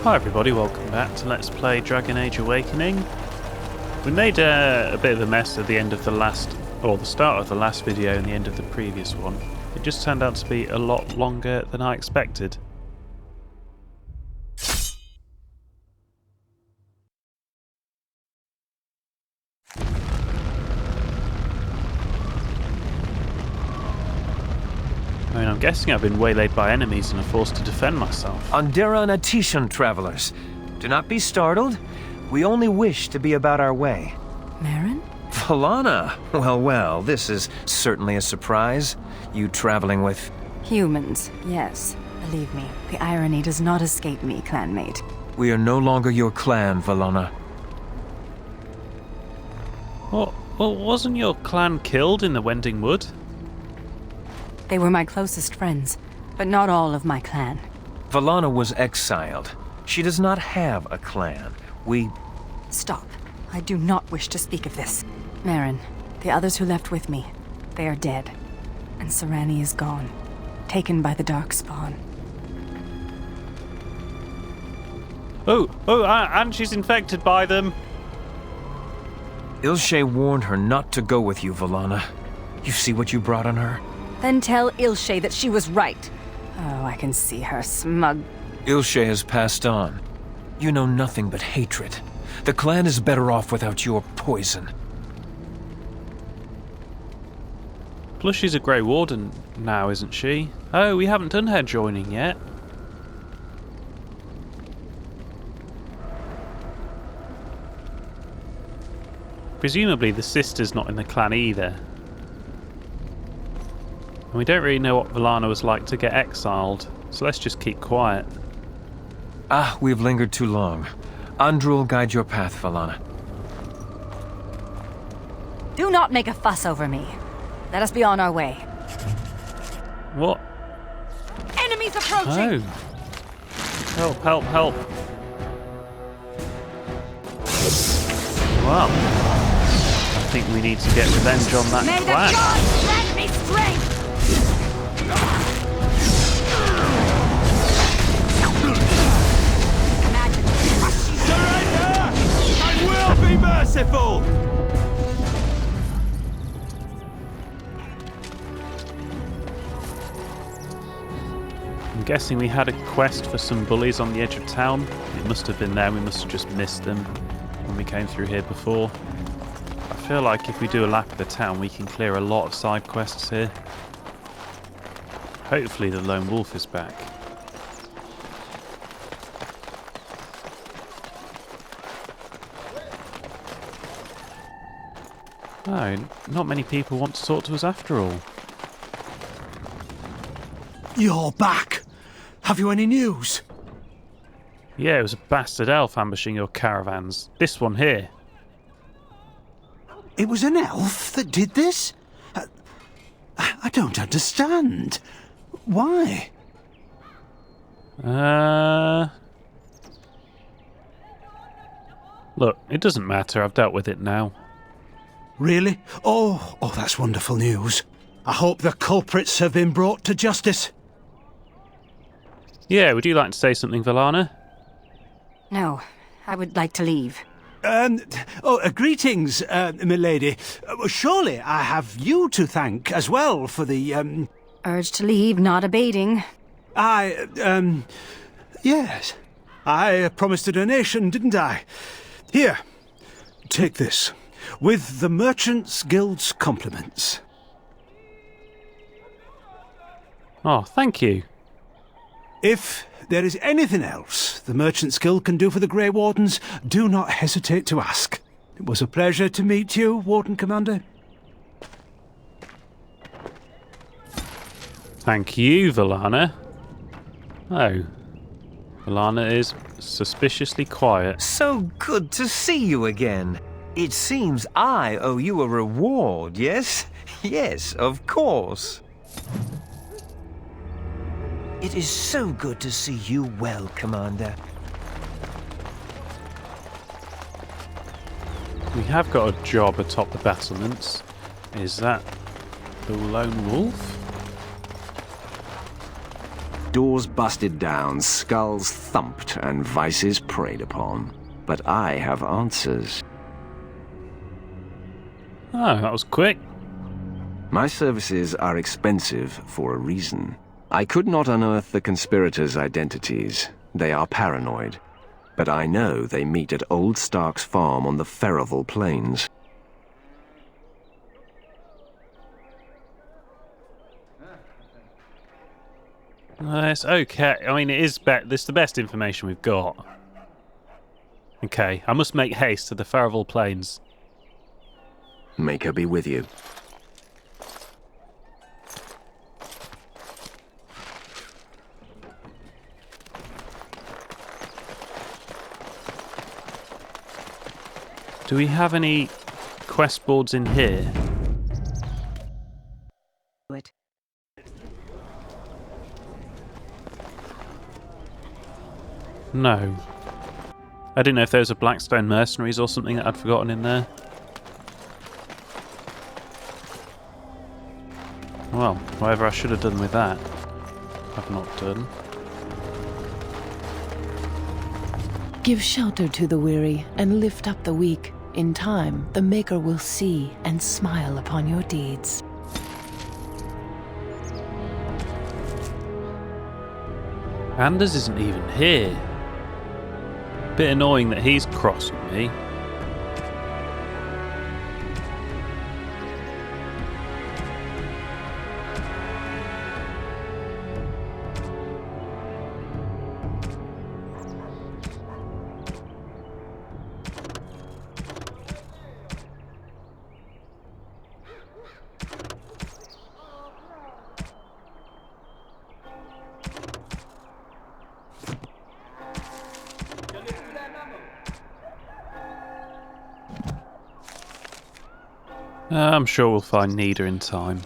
Hi everybody, welcome back to Let's Play Dragon Age Awakening. We made a bit of a mess at the end of the start of the last video and the end of the previous one. It just turned out to be a lot longer than I expected. I mean, I'm guessing I've been waylaid by enemies and are forced to defend myself. Andera Natishan travelers, do not be startled. We only wish to be about our way. Marin? Valana! Well, this is certainly a surprise. You traveling with... Humans, yes. Believe me, the irony does not escape me, clanmate. We are no longer your clan, Valana. Well, wasn't your clan killed in the Wending Wood? They were my closest friends, but not all of my clan. Valana was exiled. She does not have a clan. Stop. I do not wish to speak of this. Marin, the others who left with me, they are dead. And Serani is gone, taken by the Darkspawn. And she's infected by them. Ilshe warned her not to go with you, Valana. You see what you brought on her? Then tell Ilshe that she was right. Oh, I can see her smug. Ilshe has passed on. You know nothing but hatred. The clan is better off without your poison. Plus she's a Grey Warden now, isn't she? Oh, we haven't done her joining yet. Presumably the sister's not in the clan either. And we don't really know what Valana was like to get exiled, so let's just keep quiet. We've lingered too long. Andrew will guide your path, Valana. Do not make a fuss over me. Let us be on our way. What? Enemies approaching! Oh. Help. Well, I think we need to get revenge on that May clan. the gods grant me strength! Surrender! I will be merciful! I'm guessing we had a quest for some bullies on the edge of town. It must have been there, we must have just missed them when we came through here before. I feel like if we do a lap of the town we can clear a lot of side quests here. Hopefully the lone wolf is back. Oh, not many people want to talk to us after all. You're back. Have you any news? Yeah, it was a bastard elf ambushing your caravans. This one here. It was an elf that did this? I don't understand. Why? Look, it doesn't matter. I've dealt with it now. Really? Oh, that's wonderful news. I hope the culprits have been brought to justice. Yeah, would you like to say something, Valana? No, I would like to leave. Greetings, milady. Surely I have you to thank as well for the, Urge to leave not abating. Yes. I promised a donation, didn't I? Here, take this. With the Merchants Guild's compliments. Oh, thank you. If there is anything else the Merchants Guild can do for the Grey Wardens, do not hesitate to ask. It was a pleasure to meet you, Warden Commander. Thank you, Valana. Oh. Valana is suspiciously quiet. So good to see you again. It seems I owe you a reward, yes? Yes, of course. It is so good to see you well, Commander. We have got a job atop the battlements. Is that the lone wolf? doors busted down, skulls thumped, and vices preyed upon. But I have answers. Oh, that was quick. My services are expensive for a reason. I could not unearth the conspirators' identities. They are paranoid. But I know they meet at Old Stark's farm on the Ferroval Plains. It's okay. I mean, this is the best information we've got. Okay, I must make haste to the Ferroval Plains. Make her be with you. Do we have any quest boards in here? It. No. I didn't know if those were Blackstone mercenaries or something that I'd forgotten in there. Well, whatever I should have done with that, I've not done. Give shelter to the weary and lift up the weak. In time, the Maker will see and smile upon your deeds. Anders isn't even here. Bit annoying that he's cross with me. I'm sure we'll find Nida in time.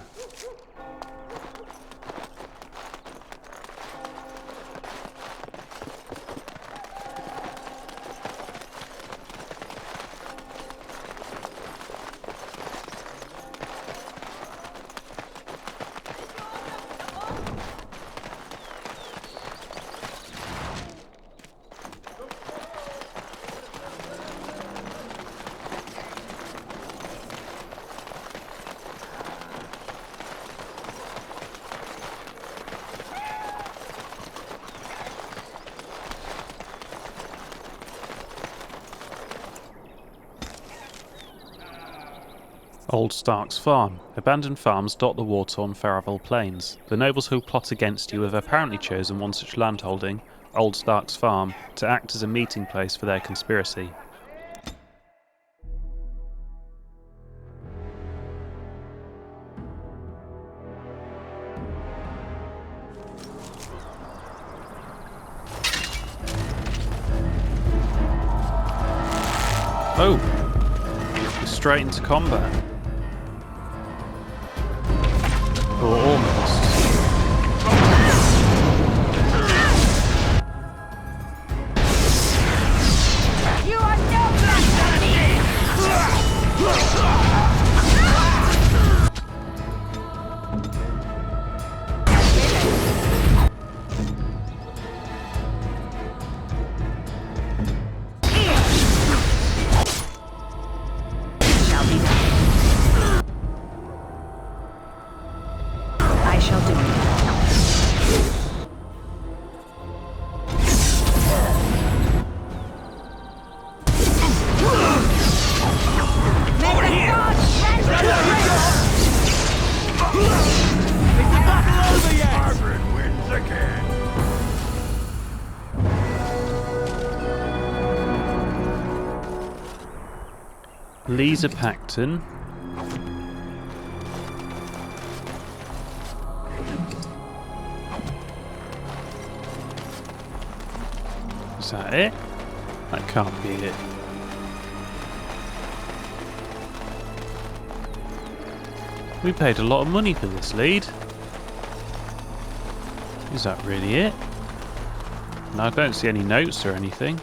Old Stark's farm. Abandoned farms dot the war-torn Ferroval Plains. The nobles who plot against you have apparently chosen one such landholding, Old Stark's farm, to act as a meeting place for their conspiracy. Oh! Straight into combat. Or almost. You are no match for me! Shall be done. I shall do it. Lisa Pacton. Is that it? That can't be it. We paid a lot of money for this lead. Is that really it? No, I don't see any notes or anything.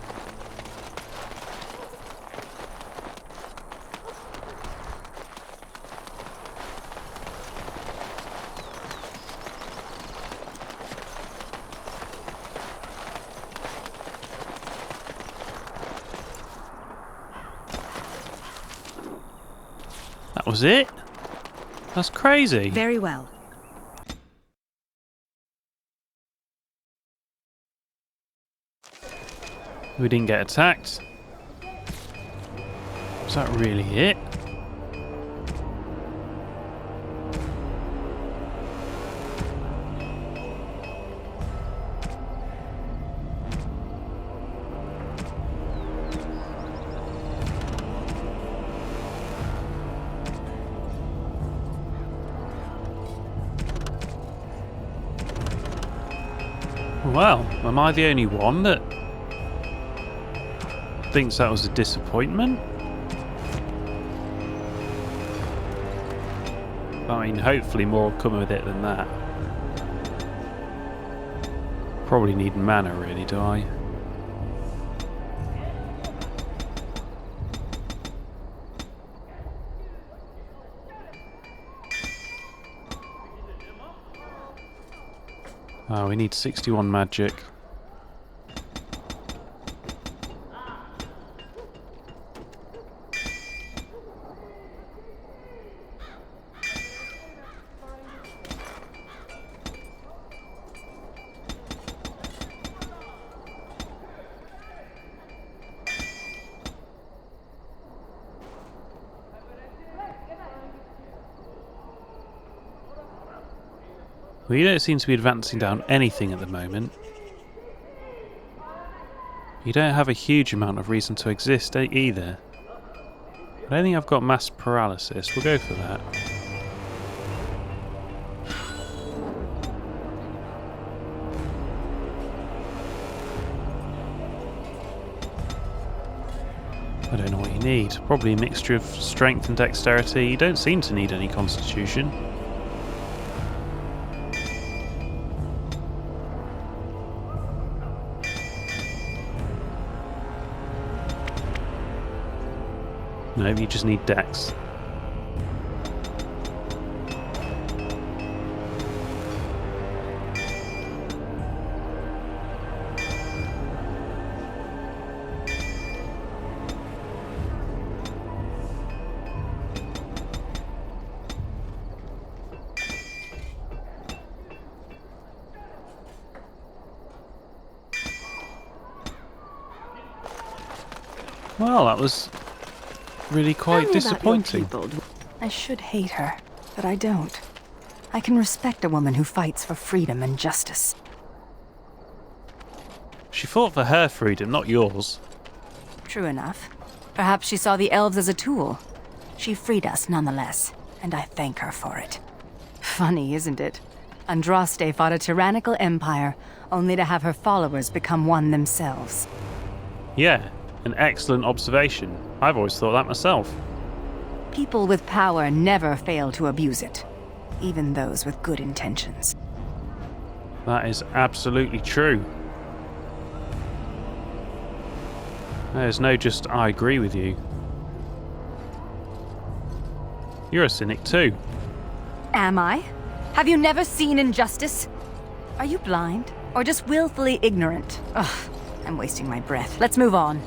that was it? That's crazy. Very well. We didn't get attacked. Was that really it? Well, am I the only one that thinks that was a disappointment? I mean, hopefully more will come with it than that. Probably need mana, really, do I? Oh, we need 61 magic. We don't seem to be advancing down anything at the moment. You don't have a huge amount of reason to exist either. I don't think I've got mass paralysis. We'll go for that. I don't know what you need. Probably a mixture of strength and dexterity. You don't seem to need any constitution. No, you just need dex. Well, that was really quite disappointing. I should hate her, but I don't. I can respect a woman who fights for freedom and justice. She fought for her freedom, not yours. True enough. Perhaps she saw the elves as a tool. She freed us nonetheless, and I thank her for it. Funny, isn't it? Andraste fought a tyrannical empire, only to have her followers become one themselves. Yeah, an excellent observation. I've always thought that myself. People with power never fail to abuse it, even those with good intentions. That is absolutely true. There's no just I agree with you. You're a cynic too. Am I? Have you never seen injustice? Are you blind, or just willfully ignorant? Ugh, I'm wasting my breath. Let's move on.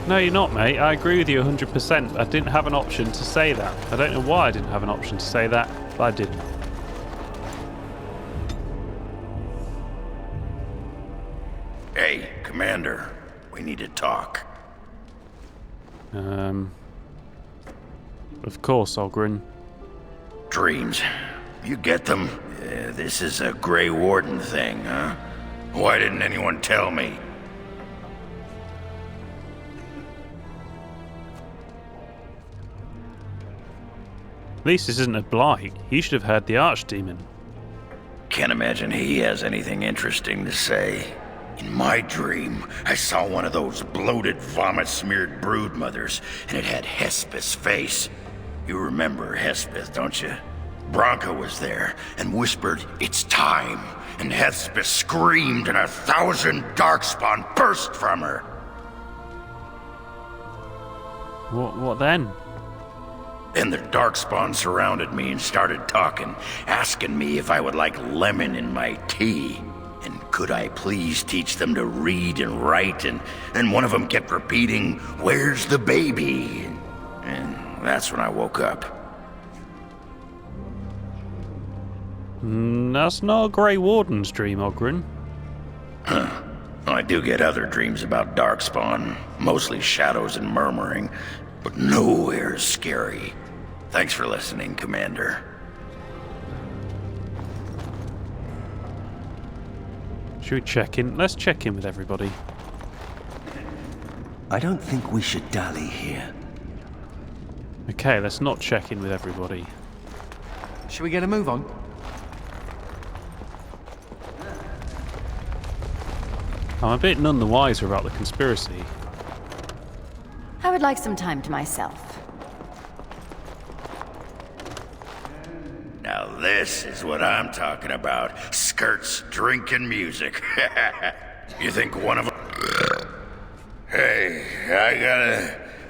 No, you're not, mate. I agree with you 100%. I didn't have an option to say that. I don't know why I didn't have an option to say that, but I didn't. Hey, Commander. We need to talk. Of course, Ogren. Dreams. You get them? This is a Grey Warden thing, huh? Why didn't anyone tell me? At least this isn't a blight. You should have heard the Archdemon. Can't imagine he has anything interesting to say. In my dream, I saw one of those bloated, vomit-smeared broodmothers, and it had Hespeth's face. You remember Hespeth, don't you? Bronca was there and whispered, "It's time," and Hespeth screamed and 1,000 darkspawn burst from her. What then? Then the darkspawn surrounded me and started talking, asking me if I would like lemon in my tea. And could I please teach them to read and write? And then one of them kept repeating, "Where's the baby?" And that's when I woke up. That's not a Grey Warden's dream, Ogren. I do get other dreams about Darkspawn, mostly shadows and murmuring, but nowhere scary. Thanks for listening, Commander. Should we check in? Let's check in with everybody. I don't think we should dally here. Okay, let's not check in with everybody. Should we get a move on? I'm a bit none the wiser about the conspiracy. I would like some time to myself. Now this is what I'm talking about. Skirts, drink, and music. You think one of them... Hey,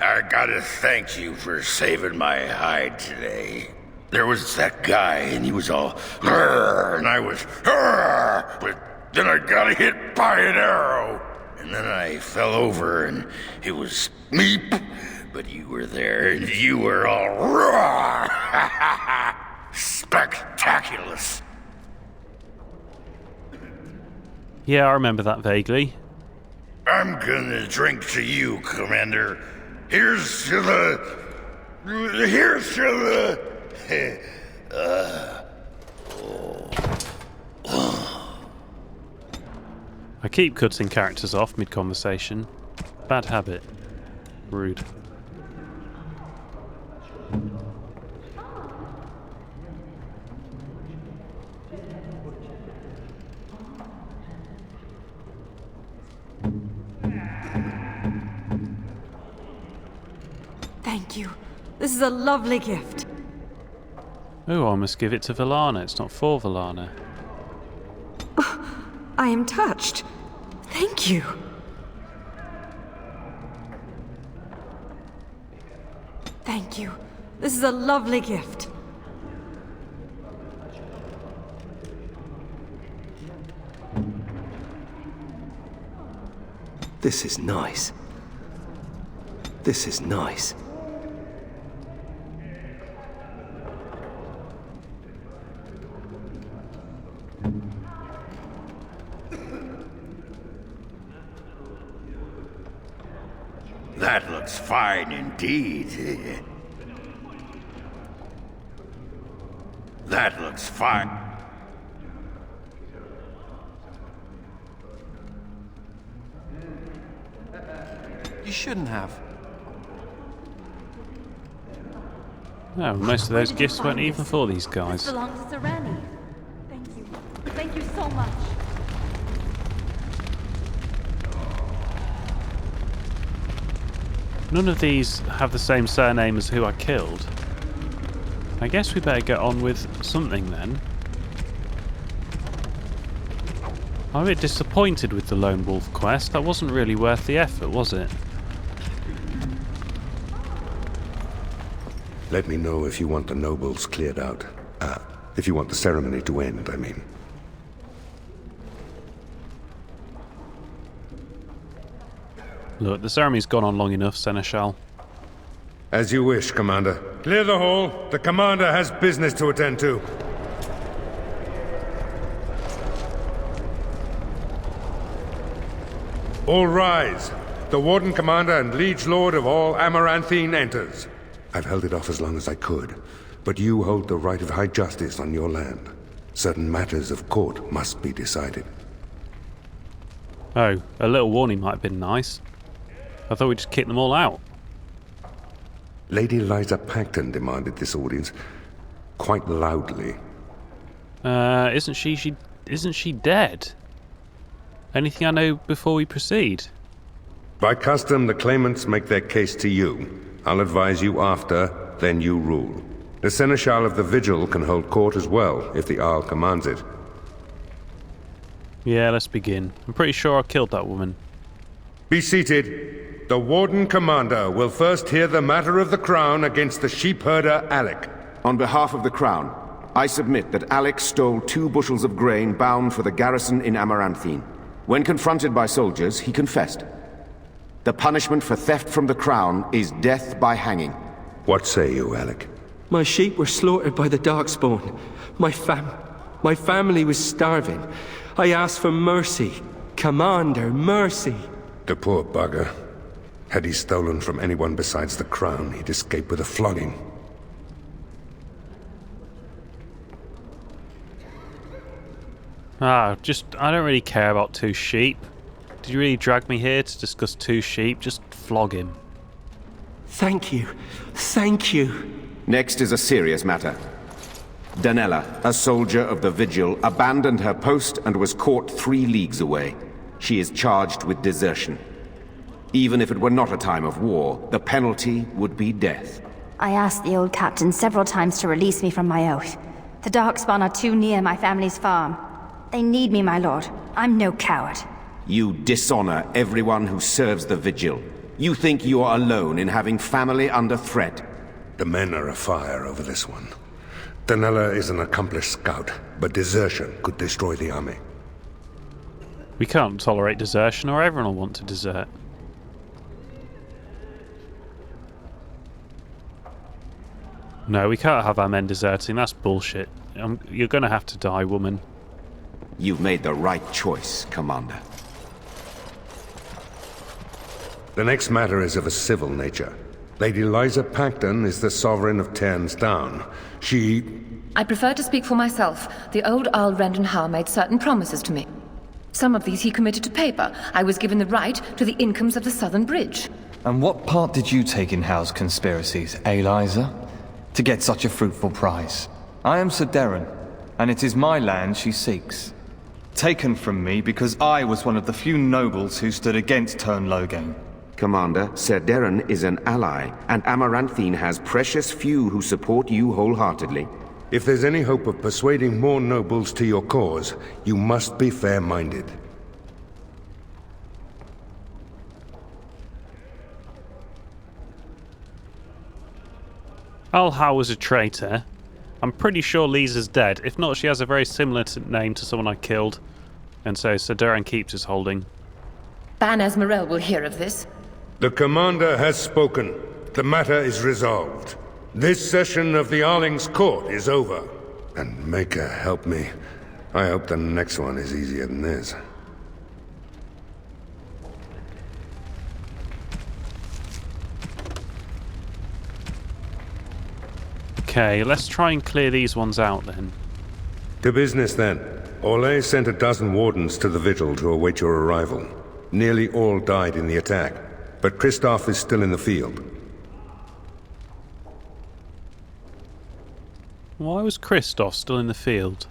I gotta thank you for saving my hide today. There was that guy, and he was all... and I was... but then I got hit by an arrow. And then I fell over, and it was meep. But you were there, and you were all... spectaculous. Yeah, I remember that vaguely. I'm gonna drink to you, Commander. Here's to the... Here's to the... I keep cutting characters off mid-conversation. Bad habit. Rude. Thank you. This is a lovely gift. Oh, I must give it to Valana. It's not for Valana. I am touched. Thank you. Thank you. This is a lovely gift. This is nice. This is nice. That looks fine indeed. That looks fine. You shouldn't have. No, most of those gifts weren't even for these guys. This belongs to Rani. Thank you. Thank you so much. None of these have the same surname as who I killed. I guess we better get on with something then. I'm a bit disappointed with the Lone Wolf quest. That wasn't really worth the effort, was it? Let me know if you want the nobles cleared out. If you want the ceremony to end, I mean. Look, the ceremony's gone on long enough, Seneschal. As you wish, Commander. Clear the hall. The Commander has business to attend to. All rise. The Warden Commander and Liege Lord of all Amaranthine enters. I've held it off as long as I could, but you hold the right of high justice on your land. Certain matters of court must be decided. Oh, a little warning might have been nice. I thought we'd just kick them all out. Lady Liza Pacton demanded this audience quite loudly. Isn't she dead? Anything I know before we proceed? By custom, the claimants make their case to you. I'll advise you after, then you rule. The Seneschal of the Vigil can hold court as well, if the Arl commands it. Yeah, let's begin. I'm pretty sure I killed that woman. Be seated. The Warden Commander will first hear the matter of the Crown against the sheepherder Alec. On behalf of the Crown, I submit that Alec stole 2 bushels of grain bound for the garrison in Amaranthine. When confronted by soldiers, he confessed. The punishment for theft from the Crown is death by hanging. What say you, Alec? My sheep were slaughtered by the Darkspawn. My My family was starving. I asked for mercy. Commander, mercy. The poor bugger. Had he stolen from anyone besides the crown, he'd escape with a flogging. I don't really care about 2 sheep. Did you really drag me here to discuss 2 sheep? Just flog him. Thank you. Thank you. Next is a serious matter. Danella, a soldier of the Vigil, abandoned her post and was caught 3 leagues away. She is charged with desertion. Even if it were not a time of war, the penalty would be death. I asked the old captain several times to release me from my oath. The Darkspawn are too near my family's farm. They need me, my lord. I'm no coward. You dishonor everyone who serves the Vigil. You think you are alone in having family under threat. The men are afire over this one. Danella is an accomplished scout, but desertion could destroy the army. We can't tolerate desertion, or everyone will want to desert. No, we can't have our men deserting. That's bullshit. You're going to have to die, woman. You've made the right choice, Commander. The next matter is of a civil nature. Lady Liza Pacton is the sovereign of Terns Down. I prefer to speak for myself. The old Earl Rendon Howe made certain promises to me. Some of these he committed to paper. I was given the right to the incomes of the Southern Bridge. And what part did you take in Howe's conspiracies, Liza? To get such a fruitful prize? I am Sir Darren, and it is my land she seeks. Taken from me because I was one of the few nobles who stood against Turn Logain. Commander, Sir Darren is an ally, and Amaranthine has precious few who support you wholeheartedly. If there's any hope of persuading more nobles to your cause, you must be fair-minded. Earl Howe was a traitor. I'm pretty sure Lisa's dead. If not, she has a very similar name to someone I killed. And so Sir Darren keeps his holding. Ban Esmerel will hear of this. The commander has spoken. The matter is resolved. This session of the Arling's court is over. And Maker help me. I hope the next one is easier than this. Okay, let's try and clear these ones out then. To business then. Orlais sent a dozen wardens to the Vigil to await your arrival. Nearly all died in the attack, but Christoph is still in the field. Why was Christoph still in the field?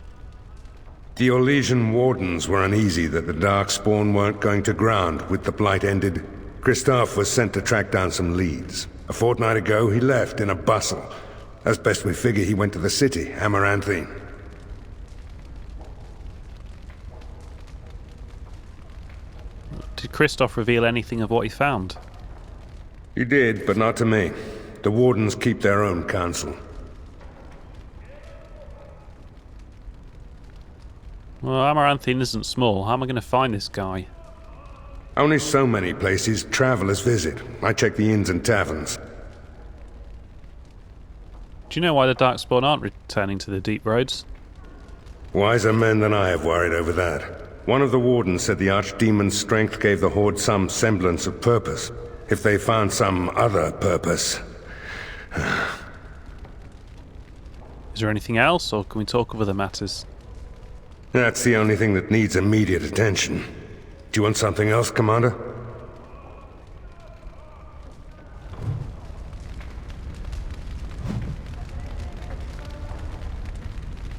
The Orlesian wardens were uneasy that the Darkspawn weren't going to ground with the Blight ended. Christoph was sent to track down some leads. A fortnight ago, he left in a bustle. As best we figure, he went to the city, Amaranthine. Did Christoph reveal anything of what he found? He did, but not to me. The wardens keep their own counsel. Well, Amaranthine isn't small. How am I going to find this guy? Only so many places travelers visit. I check the inns and taverns. Do you know why the Darkspawn aren't returning to the deep roads? Wiser men than I have worried over that. One of the wardens said the Archdemon's strength gave the Horde some semblance of purpose. If they found some other purpose... Is there anything else, or can we talk of other matters? That's the only thing that needs immediate attention. Do you want something else, Commander?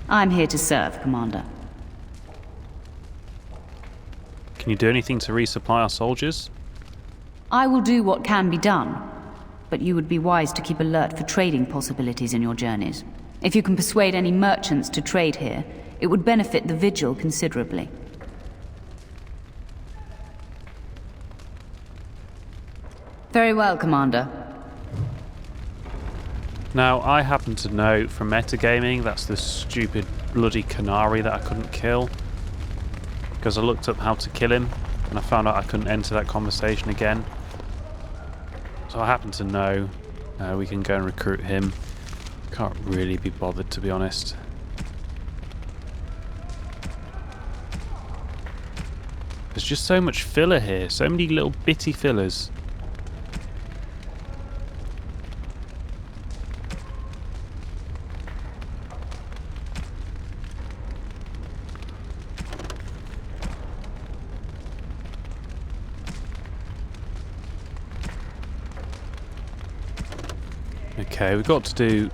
I'm here to serve, Commander. Can you do anything to resupply our soldiers? I will do what can be done, but you would be wise to keep alert for trading possibilities in your journeys. If you can persuade any merchants to trade here, it would benefit the Vigil considerably. Very well, Commander. Now, I happen to know from metagaming that's the stupid bloody canary that I couldn't kill. Because I looked up how to kill him, and I found out I couldn't enter that conversation again. So I happen to know we can go and recruit him. Can't really be bothered, to be honest. There's just so much filler here. So many little bitty fillers. Okay, we've got to do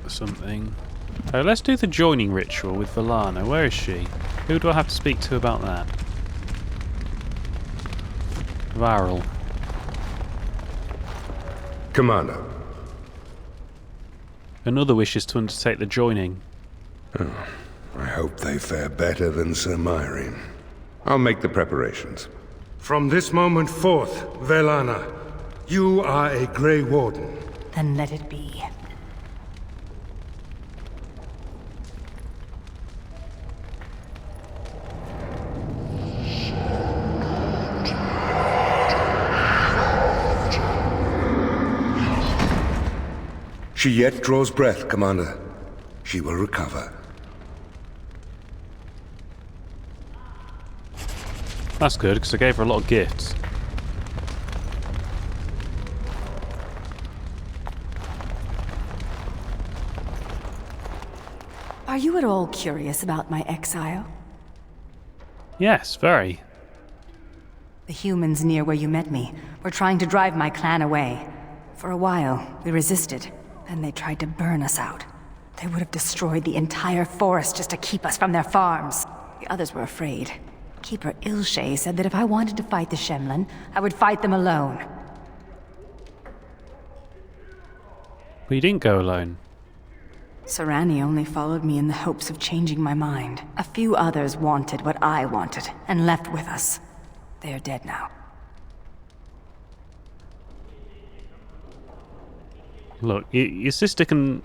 something. Oh, let's do the joining ritual with Valana. Where is she? Who do I have to speak to about that? Varel. Commander. Another wish is to undertake the joining. Oh, I hope they fare better than Sir Myrene. I'll make the preparations. From this moment forth, Velana, you are a Grey Warden. Then let it be. She yet draws breath, Commander. She will recover. That's good, because I gave her a lot of gifts. Are you at all curious about my exile? Yes, very. The humans near where you met me were trying to drive my clan away. For a while, we resisted, and they tried to burn us out. They would have destroyed the entire forest just to keep us from their farms. The others were afraid. Keeper Ilshay said that if I wanted to fight the Shemlin, I would fight them alone. But you didn't go alone. Sarani only followed me in the hopes of changing my mind. A few others wanted what I wanted, and left with us. They are dead now. Look, your sister can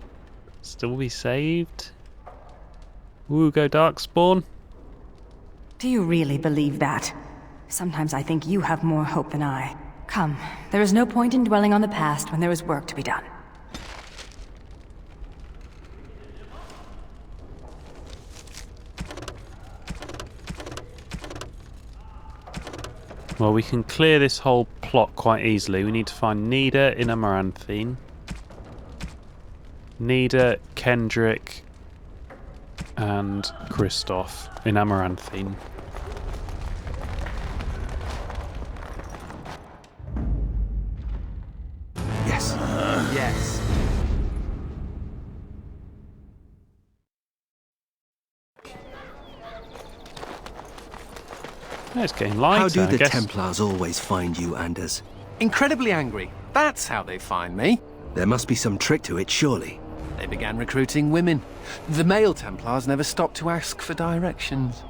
still be saved. Ooh, go Darkspawn. Do you really believe that? Sometimes I think you have more hope than I. Come, there is no point in dwelling on the past when there is work to be done. Well, we can clear this whole plot quite easily. We need to find Nida in Amaranthine. Nida, Kendrick, and Kristoff in Amaranthine. Yes. Yes. It's getting lighter. How do the I guess. Templars always find you, Anders? Incredibly angry. That's how they find me. There must be some trick to it, surely. They began recruiting women. The male Templars never stopped to ask for directions.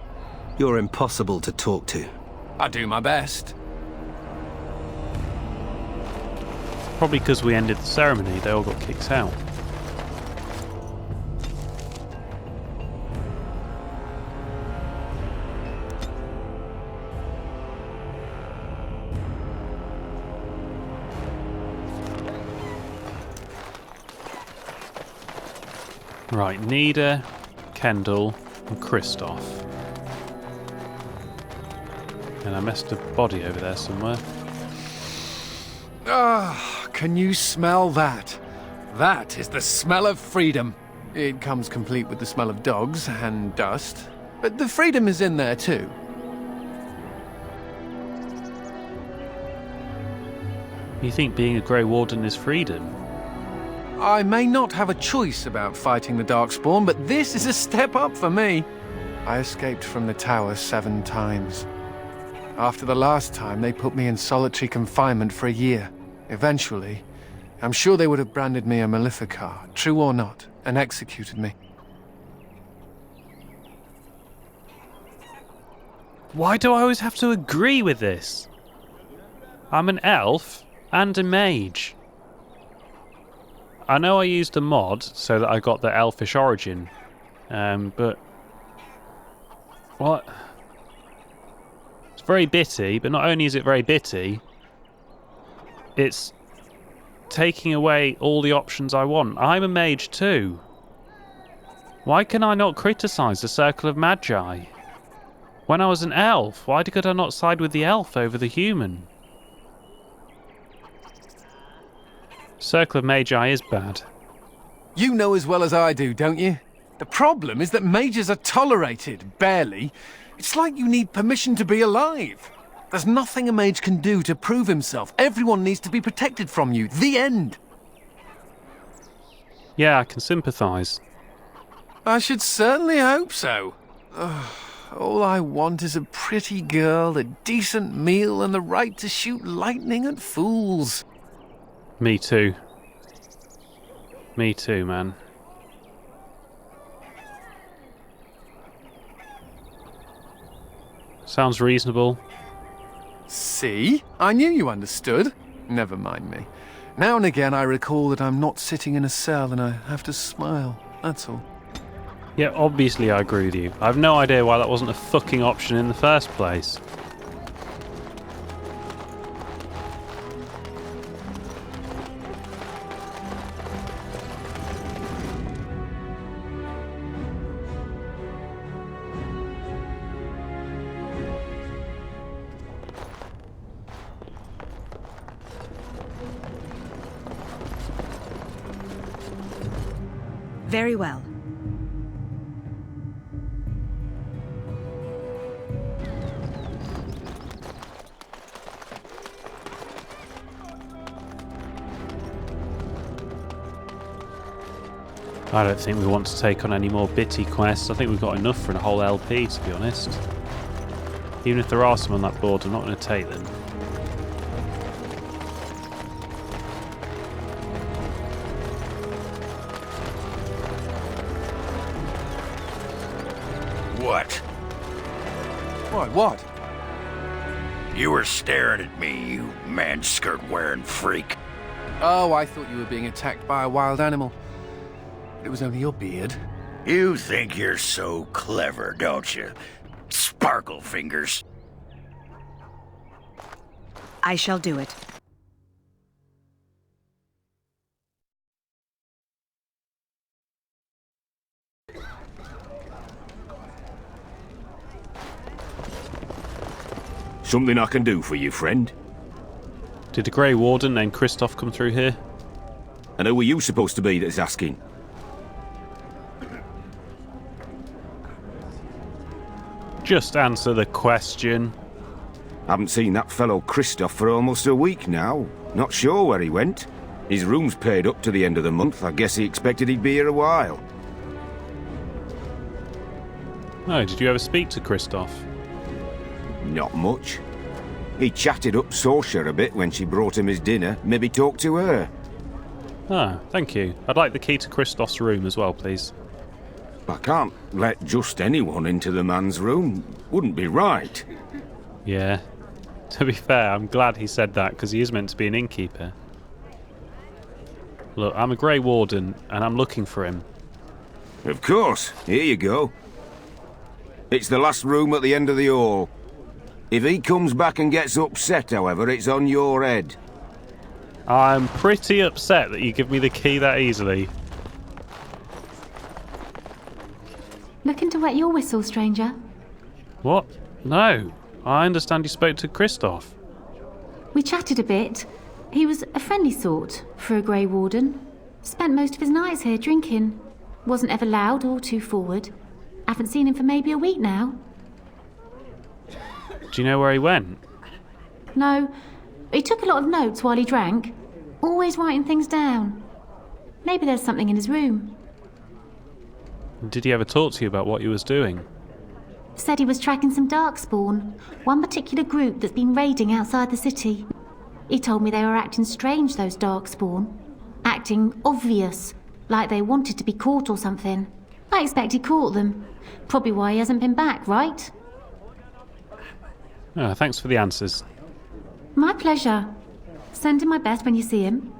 You're impossible to talk to. I do my best. Probably because we ended the ceremony, they all got kicked out. Right, Nida, Kendall, and Kristoff. And I messed a body over there somewhere. Ah, can you smell that? That is the smell of freedom. It comes complete with the smell of dogs and dust, but the freedom is in there too. You think being a Grey Warden is freedom? I may not have a choice about fighting the Darkspawn, but this is a step up for me. I escaped from the tower 7 times. After the last time, they put me in solitary confinement for a year. Eventually, I'm sure they would have branded me a Maleficar, true or not, and executed me. Why do I always have to agree with this? I'm an elf and a mage. I know I used a mod so that I got the elfish origin, but what? It's very bitty, but not only is it very bitty, it's taking away all the options I want. I'm a mage too. Why can I not criticise the Circle of Magi? When I was an elf, why could I not side with the elf over the human? Circle of Magi is bad. You know as well as I do, don't you? The problem is that mages are tolerated, barely. It's like you need permission to be alive. There's nothing a mage can do to prove himself. Everyone needs to be protected from you. The end. Yeah, I can sympathise. I should certainly hope so. Ugh, all I want is a pretty girl, a decent meal, and the right to shoot lightning at fools. Me too. Me too, man. Sounds reasonable. See? I knew you understood. Never mind me. Now and again I recall that I'm not sitting in a cell and I have to smile. That's all. Yeah, obviously I agree with you. I have no idea why that wasn't a fucking option in the first place. Very well. I don't think we want to take on any more bitty quests. I think we've got enough for a whole LP, to be honest. Even if there are some on that board, I'm not going to take them. What? What? You were staring at me, you man-skirt-wearing freak. Oh, I thought you were being attacked by a wild animal. It was only your beard. You think you're so clever, don't you? Sparkle fingers. I shall do it. Something I can do for you, friend? Did a Grey Warden named Christoph come through here? And who are you supposed to be that's asking? Just answer the question. Haven't seen that fellow Christoph for almost a week now. Not sure where he went. His room's paid up to the end of the month. I guess he expected he'd be here a while. Oh, did you ever speak to Christoph? Not much. He chatted up Sorsha a bit when she brought him his dinner. Maybe talked to her. Ah, thank you. I'd like the key to Christoph's room as well, please. I can't let just anyone into the man's room. Wouldn't be right. Yeah. To be fair, I'm glad he said that, because he is meant to be an innkeeper. Look, I'm a Grey Warden, and I'm looking for him. Of course. Here you go. It's the last room at the end of the hall. If he comes back and gets upset, however, it's on your head. I'm pretty upset that you give me the key that easily. Looking to wet your whistle, stranger? What? No. I understand you spoke to Christoph. We chatted a bit. He was a friendly sort for a Grey Warden. Spent most of his nights here drinking. Wasn't ever loud or too forward. Haven't seen him for maybe a week now. Do you know where he went? No, he took a lot of notes while he drank. Always writing things down. Maybe there's something in his room. Did he ever talk to you about what he was doing? Said he was tracking some darkspawn, one particular group that's been raiding outside the city. He told me they were acting strange, those darkspawn. Acting obvious, like they wanted to be caught or something. I expect he caught them. Probably why he hasn't been back, right? Oh, thanks for the answers. My pleasure. Send him my best when you see him.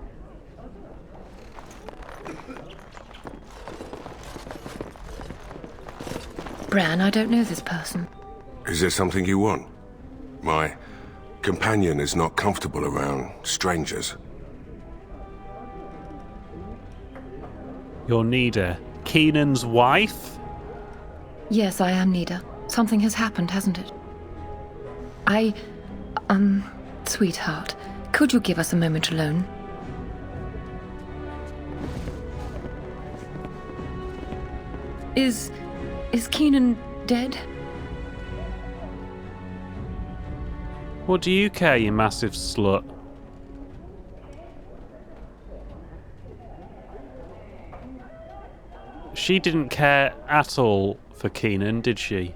Bran, I don't know this person. Is there something you want? My companion is not comfortable around strangers. You're Nida, Keenan's wife? Yes, I am Nida. Something has happened, hasn't it? Sweetheart, could you give us a moment alone? Is Keenan dead? What do you care, you massive slut? She didn't care at all for Keenan, did she?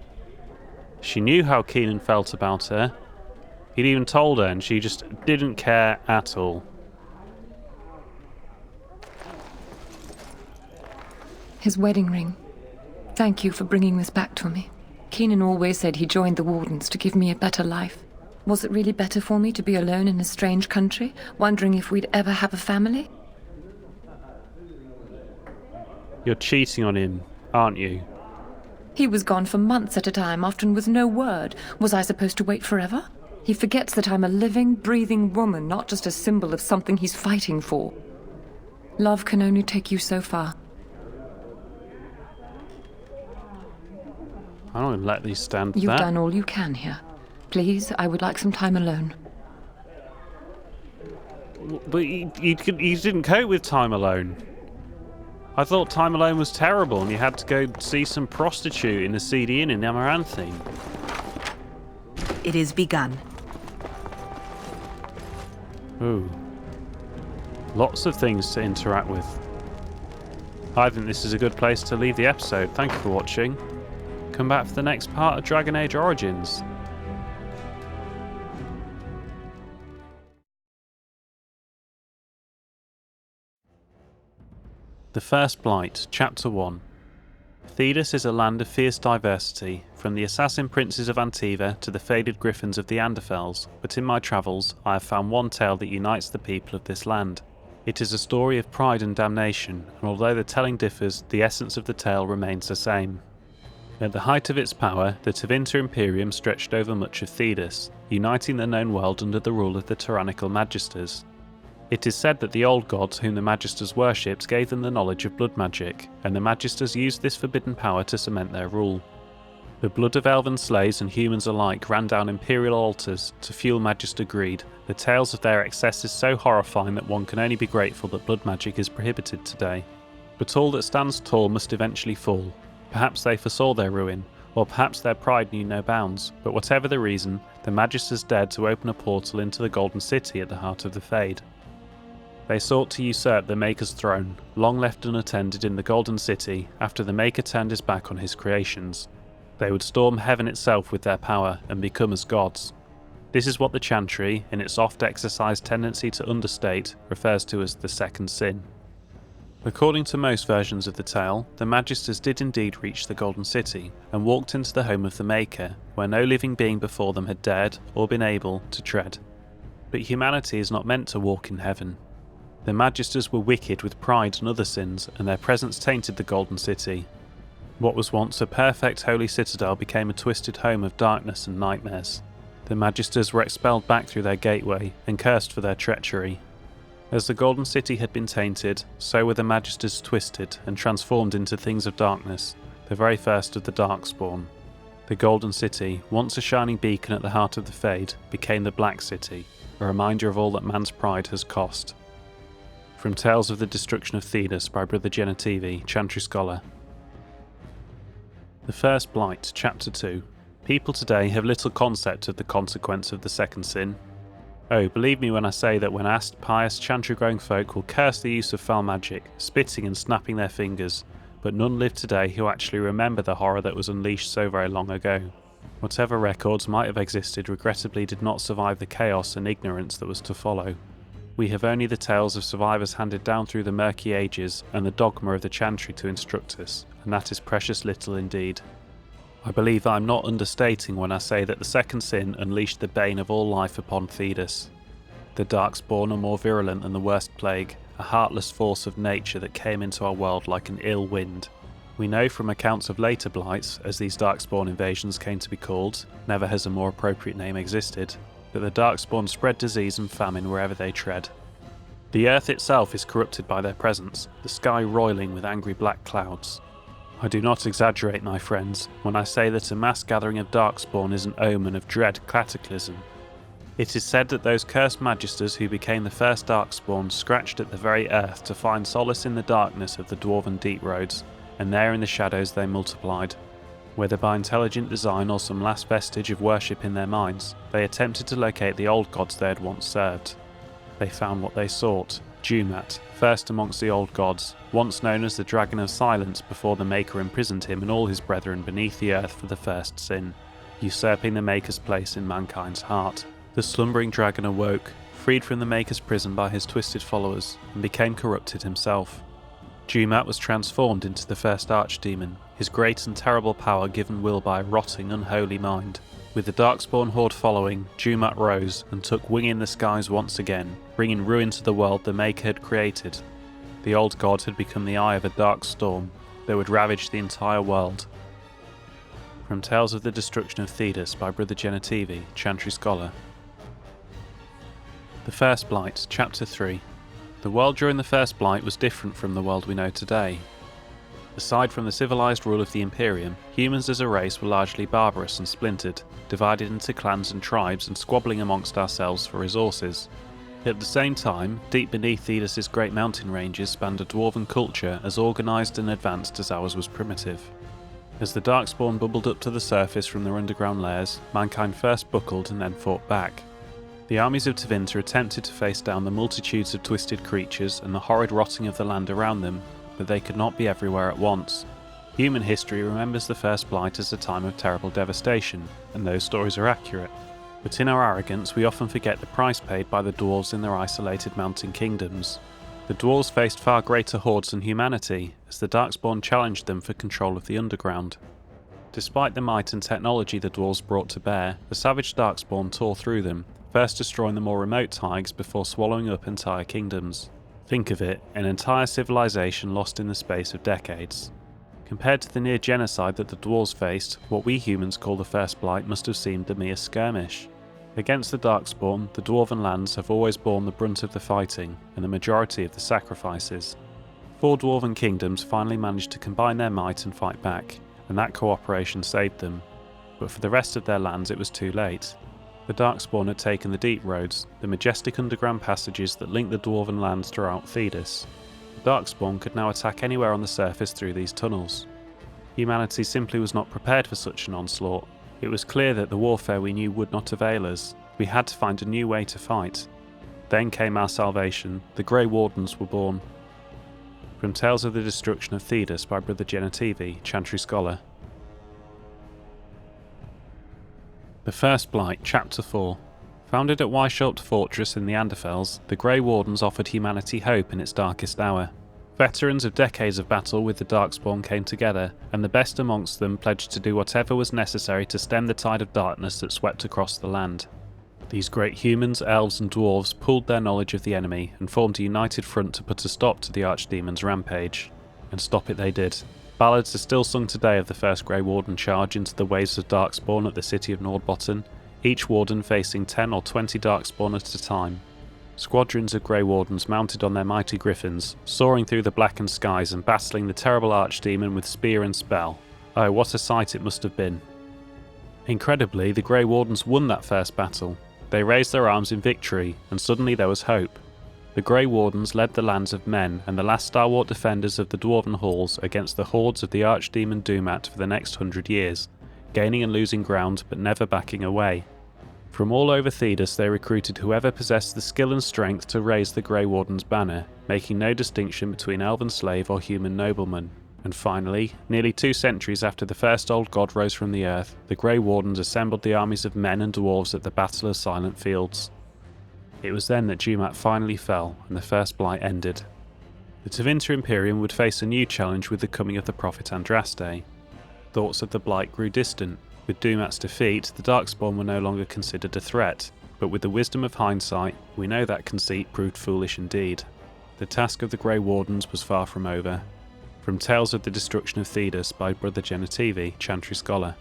She knew how Keenan felt about her. He'd even told her, and she just didn't care at all. His wedding ring. Thank you for bringing this back to me. Keenan always said he joined the Wardens to give me a better life. Was it really better for me to be alone in a strange country, wondering if we'd ever have a family? You're cheating on him, aren't you? He was gone for months at a time, often with no word. Was I supposed to wait forever? He forgets that I'm a living, breathing woman, not just a symbol of something he's fighting for. Love can only take you so far. I don't let these stand for You've that. done all you can here. Please, I would like some time alone. But you didn't cope with time alone. I thought time alone was terrible and you had to go see some prostitute in a seedy inn in Amaranthine. It is begun. Ooh. Lots of things to interact with. I think this is a good place to leave the episode. Thank you for watching. Come back for the next part of Dragon Age Origins. The First Blight, Chapter 1. Thedas is a land of fierce diversity, from the assassin princes of Antiva to the faded griffins of the Anderfels, but in my travels I have found one tale that unites the people of this land. It is a story of pride and damnation, and although the telling differs, the essence of the tale remains the same. At the height of its power, the Tevinter Imperium stretched over much of Thedas, uniting the known world under the rule of the tyrannical Magisters. It is said that the old gods whom the Magisters worshipped gave them the knowledge of blood magic, and the Magisters used this forbidden power to cement their rule. The blood of elven slaves and humans alike ran down imperial altars to fuel Magister greed. The tales of their excess is so horrifying that one can only be grateful that blood magic is prohibited today. But all that stands tall must eventually fall. Perhaps they foresaw their ruin, or perhaps their pride knew no bounds, but whatever the reason, the Magisters dared to open a portal into the Golden City at the heart of the Fade. They sought to usurp the Maker's throne, long left unattended in the Golden City after the Maker turned his back on his creations. They would storm heaven itself with their power and become as gods. This is what the Chantry, in its oft-exercised tendency to understate, refers to as the Second Sin. According to most versions of the tale, the Magisters did indeed reach the Golden City and walked into the home of the Maker, where no living being before them had dared, or been able, to tread. But humanity is not meant to walk in heaven. The Magisters were wicked with pride and other sins, and their presence tainted the Golden City. What was once a perfect holy citadel became a twisted home of darkness and nightmares. The Magisters were expelled back through their gateway, and cursed for their treachery. As the Golden City had been tainted, so were the Magisters twisted and transformed into things of darkness, the very first of the Darkspawn. The Golden City, once a shining beacon at the heart of the Fade, became the Black City, a reminder of all that man's pride has cost. From Tales of the Destruction of Thedas by Brother Genetivi, Chantry Scholar. The First Blight, Chapter 2. People today have little concept of the consequence of the second sin. Oh, believe me when I say that when asked, pious Chantry-growing folk will curse the use of foul magic, spitting and snapping their fingers, but none live today who actually remember the horror that was unleashed so very long ago. Whatever records might have existed regrettably did not survive the chaos and ignorance that was to follow. We have only the tales of survivors handed down through the murky ages and the dogma of the Chantry to instruct us, and that is precious little indeed. I believe I am not understating when I say that the second sin unleashed the bane of all life upon Thedas. The Darkspawn are more virulent than the worst plague, a heartless force of nature that came into our world like an ill wind. We know from accounts of later blights, as these Darkspawn invasions came to be called, never has a more appropriate name existed, that the Darkspawn spread disease and famine wherever they tread. The earth itself is corrupted by their presence, the sky roiling with angry black clouds. I do not exaggerate, my friends, when I say that a mass gathering of Darkspawn is an omen of dread cataclysm. It is said that those cursed magisters who became the first Darkspawn scratched at the very earth to find solace in the darkness of the dwarven deep roads, and there in the shadows they multiplied. Whether by intelligent design or some last vestige of worship in their minds, they attempted to locate the old gods they had once served. They found what they sought, Jumat, first amongst the old gods, once known as the Dragon of Silence before the Maker imprisoned him and all his brethren beneath the earth for the first sin, usurping the Maker's place in mankind's heart. The slumbering dragon awoke, freed from the Maker's prison by his twisted followers, and became corrupted himself. Jumat was transformed into the first archdemon, his great and terrible power given will by a rotting, unholy mind. With the Darkspawn horde following, Jumat rose and took wing in the skies once again, bringing ruin to the world the Maker had created. The old god had become the eye of a dark storm that would ravage the entire world. From Tales of the Destruction of Thedas by Brother Genetivi, Chantry Scholar. The First Blight, Chapter 3. The world during the First Blight was different from the world we know today. Aside from the civilized rule of the Imperium, humans as a race were largely barbarous and splintered, divided into clans and tribes and squabbling amongst ourselves for resources. At the same time, deep beneath Thedas' great mountain ranges spanned a dwarven culture as organised and advanced as ours was primitive. As the Darkspawn bubbled up to the surface from their underground lairs, mankind first buckled and then fought back. The armies of Tevinter attempted to face down the multitudes of twisted creatures and the horrid rotting of the land around them, but they could not be everywhere at once. Human history remembers the First Blight as a time of terrible devastation, and those stories are accurate. But in our arrogance we often forget the price paid by the dwarves in their isolated mountain kingdoms. The dwarves faced far greater hordes than humanity, as the Darkspawn challenged them for control of the underground. Despite the might and technology the dwarves brought to bear, the savage Darkspawn tore through them, first destroying the more remote taigs before swallowing up entire kingdoms. Think of it, an entire civilization lost in the space of decades. Compared to the near genocide that the dwarves faced, what we humans call the First Blight must have seemed a mere skirmish. Against the Darkspawn, the dwarven lands have always borne the brunt of the fighting, and the majority of the sacrifices. 4 dwarven kingdoms finally managed to combine their might and fight back, and that cooperation saved them. But for the rest of their lands it was too late. The Darkspawn had taken the deep roads, the majestic underground passages that linked the dwarven lands throughout Thedas. The Darkspawn could now attack anywhere on the surface through these tunnels. Humanity simply was not prepared for such an onslaught. It was clear that the warfare we knew would not avail us. We had to find a new way to fight. Then came our salvation. The Grey Wardens were born. From Tales of the Destruction of Thedas by Brother Genetivi, Chantry Scholar. The First Blight, Chapter 4. Founded at Weishaupt Fortress in the Anderfels, the Grey Wardens offered humanity hope in its darkest hour. Veterans of decades of battle with the Darkspawn came together, and the best amongst them pledged to do whatever was necessary to stem the tide of darkness that swept across the land. These great humans, elves and dwarves pooled their knowledge of the enemy and formed a united front to put a stop to the Archdemon's rampage. And stop it they did. Ballads are still sung today of the first Grey Warden charge into the waves of Darkspawn at the city of Nordbotten, each warden facing 10 or 20 Darkspawn at a time. Squadrons of Grey Wardens mounted on their mighty griffins, soaring through the blackened skies and battling the terrible Archdemon with spear and spell. Oh, what a sight it must have been. Incredibly, the Grey Wardens won that first battle. They raised their arms in victory, and suddenly there was hope. The Grey Wardens led the lands of men and the last stalwart defenders of the Dwarven Halls against the hordes of the Archdemon Dumat for the next 100 years, gaining and losing ground but never backing away. From all over Thedas they recruited whoever possessed the skill and strength to raise the Grey Warden's banner, making no distinction between elven slave or human nobleman. And finally, nearly 2 centuries after the first old god rose from the earth, the Grey Wardens assembled the armies of men and dwarves at the Battle of Silent Fields. It was then that Jumat finally fell, and the First Blight ended. The Tevinter Imperium would face a new challenge with the coming of the Prophet Andraste. Thoughts of the Blight grew distant. With Dumat's defeat, the Darkspawn were no longer considered a threat, but with the wisdom of hindsight, we know that conceit proved foolish indeed. The task of the Grey Wardens was far from over. From Tales of the Destruction of Thedas by Brother Genetivi, Chantry Scholar.